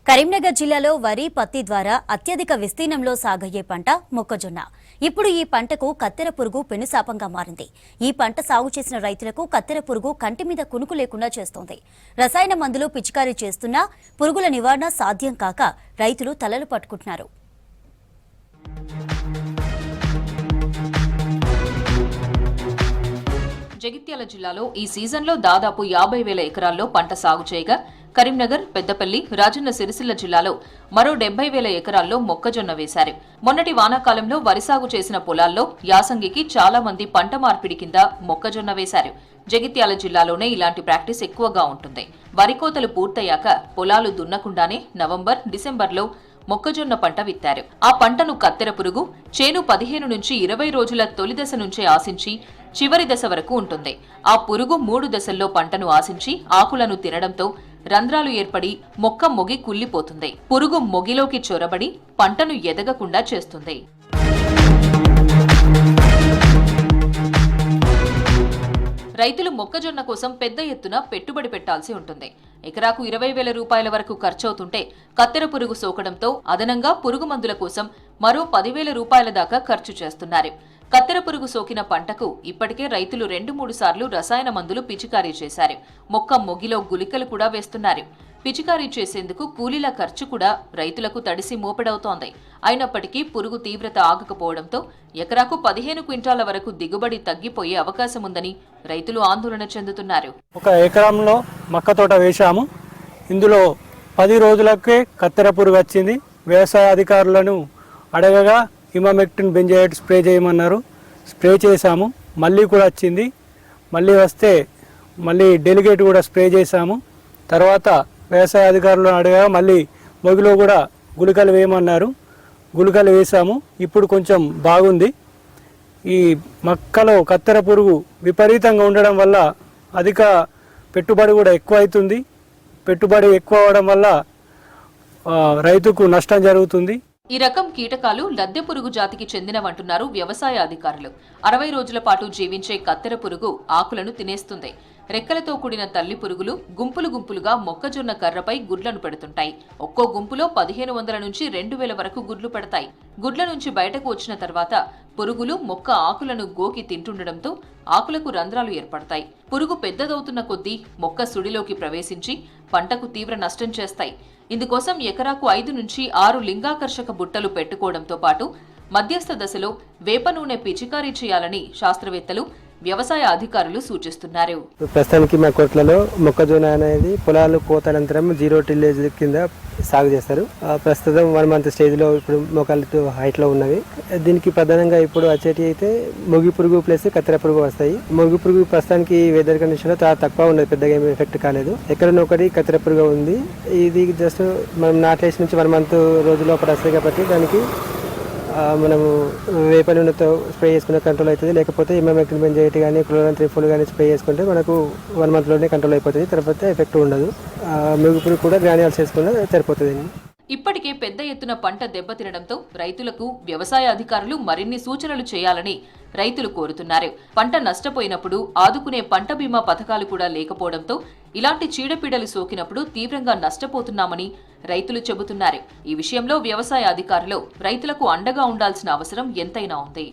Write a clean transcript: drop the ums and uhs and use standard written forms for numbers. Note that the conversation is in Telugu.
కరీంనగర్ జిల్లాలో వరి పత్తి ద్వారా అత్యధిక విస్తీర్ణంలో సాగయ్యే పంట మొక్కజొన్న. ఇప్పుడు ఈ పంటకు కత్తెర పురుగు పెనుశాపంగా మారింది. ఈ పంట సాగు చేసిన రైతులకు కత్తెర పురుగు కంటి మీద కునుకు లేకుండా చేస్తోంది. రసాయన మందులు పిచికారీ చేస్తున్నా పురుగుల నివారణ సాధ్యం కాక రైతులు తలలు పట్టుకుంటున్నారు. జగిత్యాల జిల్లాలో ఈ సీజన్లో దాదాపు 50,000 ఎకరాల్లో పంట సాగు చేయగా కరీంనగర్, పెద్దపల్లి, రాజన్న సిరిసిల్ల జిల్లాలో మరో 70,000 ఎకరాల్లో మొక్కజొన్న వేశారు. మొన్నటి వానాకాలంలో వరి సాగు చేసిన పొలాల్లో యాసంగికి చాలా మంది పంట మార్పిడి కింద మొక్కజొన్న వేశారు. జగిత్యాల జిల్లాలోనే ఇలాంటి ప్రాక్టీస్ ఎక్కువగా ఉంటుంది. వరి కోతలు పూర్తయ్యాక పొలాలు దున్నకుండానే నవంబర్, డిసెంబర్లో మొక్కజొన్న పంట విత్తారు. ఆ పంటను కత్తెర పురుగు చేను 15 నుంచి 20 రోజుల తొలి దశ నుంచే ఆశించి చివరి దశ వరకు ఉంటుంది. ఆ పురుగు 3 దశల్లో పంటను ఆశించి ఆకులను తినడంతో రంధ్రాలు ఏర్పడి మొక్క మొగి కుళ్లిపోతుంది. పురుగు మొగిలోకి చొరబడి పంటను ఎదగకుండా చేస్తుంది. రైతులు మొక్కజొన్న కోసం పెద్ద ఎత్తున పెట్టుబడి పెట్టాల్సి ఉంటుంది. ఎకరాకు 20,000 రూపాయల వరకు ఖర్చవుతుంటే కత్తెర పురుగు సోకడంతో అదనంగా పురుగు మందుల కోసం మరో 10,000 రూపాయల దాకా ఖర్చు చేస్తున్నారు. కత్తెర పురుగు సోకిన పంటకు ఇప్పటికే రైతులు 2-3 సార్లు రసాయన మందులు పిచికారీ చేశారు. మొక్క మొగిలో గుళికలు కూడా వేస్తున్నారు. పిచికారీ చేసేందుకు కూలీల ఖర్చు కూడా రైతులకు తడిసి మోపెడవుతోంది. అయినప్పటికీ పురుగు తీవ్రత ఆగకపోవడంతో ఎకరాకు 15 క్వింటాల వరకు దిగుబడి తగ్గిపోయే అవకాశం ఉందని రైతులు ఆందోళన చెందుతున్నారు. ఒక ఎకరంలో మక్క తోట వేశాము. ఇందులో 10 రోజులకే కత్తెర పురుగు వచ్చింది. వ్యవసాయ అధికారులను అడగగా ఇమామెక్టిన్ బెంజోయేట్ స్ప్రే చేయమన్నారు. స్ప్రే చేశాము. మళ్ళీ కూడా వచ్చింది. మళ్ళీ వస్తే మళ్ళీ డెలిగేట్ కూడా స్ప్రే చేశాము. తర్వాత వ్యవసాయ అధికారులను అడగగా మళ్ళీ మొగిలో కూడా గుళికలు వేయమన్నారు. గుళికలు వేసాము. ఇప్పుడు కొంచెం బాగుంది. ఈ మక్కలో కత్తెర పురుగు విపరీతంగా ఉండడం వల్ల అధిక పెట్టుబడి కూడా ఎక్కువ అవుతుంది. పెట్టుబడి ఎక్కువ అవడం వల్ల రైతుకు నష్టం జరుగుతుంది. ఈ రకం కీటకాలు లద్దె పురుగు జాతికి చెందినవంటున్నారు వ్యవసాయ అధికారులు. 60 రోజుల పాటు జీవించే కత్తెర పురుగు ఆకులను తినేస్తుంది. రెక్కలతో కూడిన తల్లి పురుగులు గుంపులు గుంపులుగా మొక్కజొన్న కర్రపై గుడ్లను పెడుతుంటాయి. ఒక్కో గుంపులో 1,500 నుంచి 2,000 వరకు గుడ్లు పెడతాయి. గుడ్ల నుంచి బయటకు వచ్చిన తర్వాత పురుగులు మొక్క ఆకులను గోకి తింటుండడంతో ఆకులకు రంధ్రాలు ఏర్పడతాయి. పురుగు పెద్దదవుతున్న కొద్దీ మొక్క సుడిలోకి ప్రవేశించి పంటకు తీవ్ర నష్టం చేస్తాయి. ఇందుకోసం ఎకరాకు 5 నుంచి 6 లింగాకర్షక బుట్టలు పెట్టుకోవడంతో పాటు మధ్యస్థ దశలో వేప నూనె పిచికారీ చేయాలని శాస్త్రవేత్తలు, వ్యవసాయ అధికారులు సూచిస్తున్నారు. ప్రస్తుతానికి మా కోట్లలో మొక్కజొన్న అనేది పొలాలు కోతనంతరం 0 టిల్లేజ్ కింద సాగు చేస్తారు. ప్రస్తుతం 1 మంత్ స్టేజ్లో ఇప్పుడు మొక్కలు హైట్లో ఉన్నవి. దీనికి ప్రధానంగా ఇప్పుడు వచ్చేటి అయితే మొగి పురుగు ప్లస్ కత్తెర పురుగు వస్తాయి. మొగి పురుగు ప్రస్తుతానికి వెదర్ కండిషన్లో చాలా తక్కువ ఉన్నది, పెద్దగా ఏమి ఎఫెక్ట్ కాలేదు. ఎక్కడనొకటి కత్తెర పురుగు ఉంది. ఇది జస్ట్ మనం నాటేసి నుంచి 1 మంత్ రోజుల్లో వస్తాయి కాబట్టి దానికి మనము వేప నూనెతో స్ప్రే చేసుకునే కంట్రోల్ అవుతుంది. లేకపోతే ఇమామెక్టిన్ బెంజోయేట్ కానీ క్లోరాన్-3-4 కానీ స్ప్రే చేసుకుంటే మనకు 1 మంత్లోనే కంట్రోల్ అయిపోతుంది. తర్వాత ఎఫెక్ట్ ఉండదు. మొగి పురుగు కూడా గ్రాన్యూల్స్ చేసుకున్నా సరిపోతుంది. ఇప్పటికే పెద్ద ఎత్తున పంట దెబ్బతినడంతో రైతులకు వ్యవసాయ అధికారులు మరిన్ని సూచనలు చేయాలని రైతులు కోరుతున్నారు. పంట నష్టపోయినప్పుడు ఆదుకునే పంట బీమా పథకాలు కూడా లేకపోవడంతో ఇలాంటి చీడపీడలు సోకినప్పుడు తీవ్రంగా నష్టపోతున్నామని రైతులు చెబుతున్నారు. ఈ విషయంలో వ్యవసాయ అధికారులు రైతులకు అండగా ఉండాల్సిన అవసరం ఎంతైనా ఉంది.